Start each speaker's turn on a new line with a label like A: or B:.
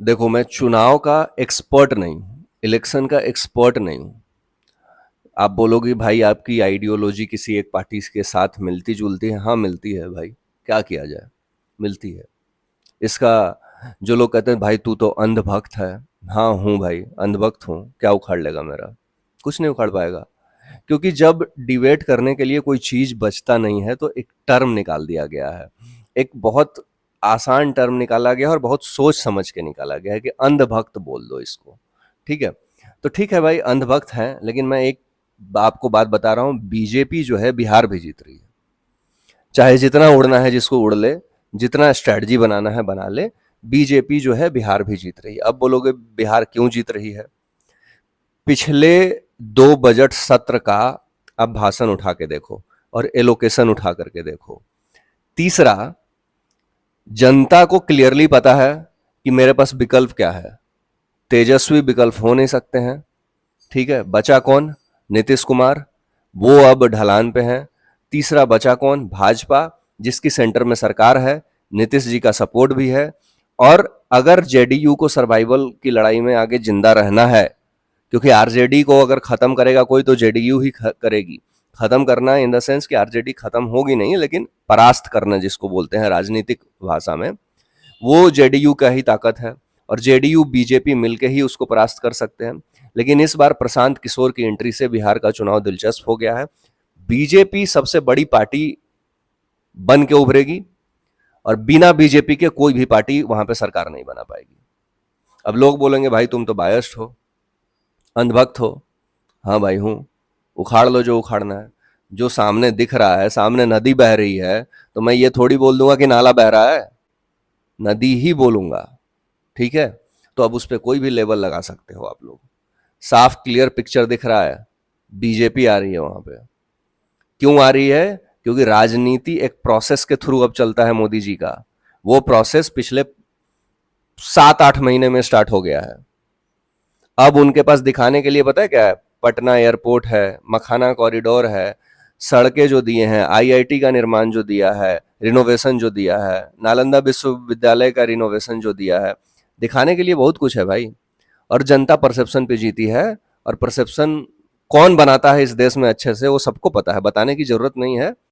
A: देखो, मैं चुनाव का एक्सपर्ट नहीं हूँ, इलेक्शन का एक्सपर्ट नहीं हूँ। आप बोलोगे भाई आपकी आइडियोलॉजी किसी एक पार्टी के साथ मिलती-जुलती है, हाँ मिलती है भाई, क्या किया जाए? मिलती है। इसका जो लोग कहते हैं भाई तू तो अंधभक्त है, हाँ हूँ भाई, अंधभक्त हूँ, क्या उखाड़ लेगा मेरा? कुछ नहीं उखाड़ पाएगा। क्योंकि जब डिबेट करने के लिए कोई चीज़ बचता नहीं है तो एक टर्म निकाल दिया गया है। एक बहुत आसान टर्म निकाला गया है और बहुत सोच समझ के निकाला गया है कि अंधभक्त बोल दो इसको, ठीक है? तो ठीक है भाई अंधभक्त हैं, लेकिन मैं एक आपको बात बता रहा हूँ, बीजेपी जो है बिहार भी जीत रही है। चाहे जितना उड़ना है जिसको उड़ ले, जितना स्ट्रैटेजी बनाना है बना ले, बीजेपी जो है बिहार भी जीत रही है। अब बोलोगे बिहार क्यों जीत रही है? पिछले 2 बजट सत्र का अब भाषण उठा के देखो और एलोकेशन उठा करके देखो। तीसरा, जनता को क्लियरली पता है कि मेरे पास विकल्प क्या है। तेजस्वी विकल्प हो नहीं सकते हैं, ठीक है? बचा कौन? नीतीश कुमार, वो अब ढलान पे हैं। तीसरा बचा कौन? भाजपा, जिसकी सेंटर में सरकार है, नीतीश जी का सपोर्ट भी है। और अगर जेडीयू को सर्वाइवल की लड़ाई में आगे जिंदा रहना है, क्योंकि आरजेडी को अगर खत्म करेगा कोई तो जेडीयू ही करेगी। खत्म करना इन द सेंस कि आरजेडी खत्म होगी नहीं, लेकिन परास्त करना जिसको बोलते हैं राजनीतिक भाषा में, वो जेडीयू का ही ताकत है और जेडीयू बीजेपी मिलके ही उसको परास्त कर सकते हैं। लेकिन इस बार प्रशांत किशोर की एंट्री से बिहार का चुनाव दिलचस्प हो गया है। बीजेपी सबसे बड़ी पार्टी बन के उभरेगी और बिना बीजेपी के कोई भी पार्टी वहां पे सरकार नहीं बना पाएगी। अब लोग बोलेंगे भाई तुम तो बायस्ड हो, अंधभक्त हो। हाँ भाई हूँ, उखाड़ लो जो उखाड़ना है। जो सामने दिख रहा है, सामने नदी बह रही है, तो मैं ये थोड़ी बोल दूंगा कि नाला बह रहा है, नदी ही बोलूंगा, ठीक है? तो अब उस पर कोई भी लेबल लगा सकते हो आप लोग। साफ क्लियर पिक्चर दिख रहा है, बीजेपी आ रही है वहां पे। क्यों आ रही है? क्योंकि राजनीति एक प्रोसेस के थ्रू अब चलता है मोदी जी का। वो प्रोसेस पिछले 7-8 महीने में स्टार्ट हो गया है। अब उनके पास दिखाने के लिए पता है क्या है? पटना एयरपोर्ट है, मखाना कॉरिडोर है, सड़कें जो दिए हैं, आईआईटी का निर्माण जो दिया है, रिनोवेशन जो दिया है, नालंदा विश्वविद्यालय का रिनोवेशन जो दिया है, दिखाने के लिए बहुत कुछ है भाई। और जनता परसेप्शन पे जीती है। और परसेप्शन कौन बनाता है इस देश में अच्छे से वो सबको पता है, बताने की जरूरत नहीं है।